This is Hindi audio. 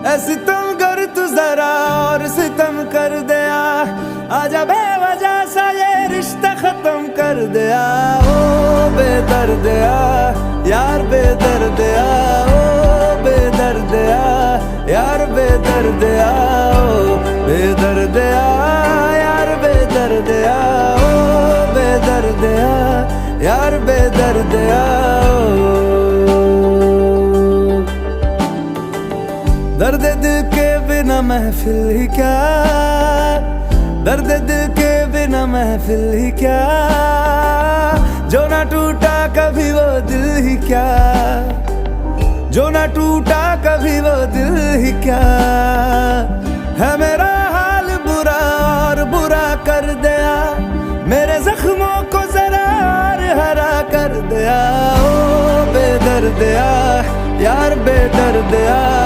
ऐ सितम कर तू जरा और सितम कर दिया, आजा बेवजह सा ये रिश्ता खत्म कर दिया। ओ बेदर्दिया यार बेदर्दिया, ओ बेदर्दिया यार बेदर्दिया, ओ बेदर्दिया यार बेदर्दिया, ओ बेदर्दिया यार बेदर्दिया। दर्द दिल के बिना महफिल ही क्या, दर्द दिल के बिना महफिल ही क्या, जो ना टूटा कभी वो दिल ही क्या, जो ना टूटा कभी वो दिल ही क्या। है मेरा हाल बुरा और बुरा कर दिया, मेरे जख्मों को जरा हरा कर दिया। ओ बेदर्दिया यार बेदर्दिया।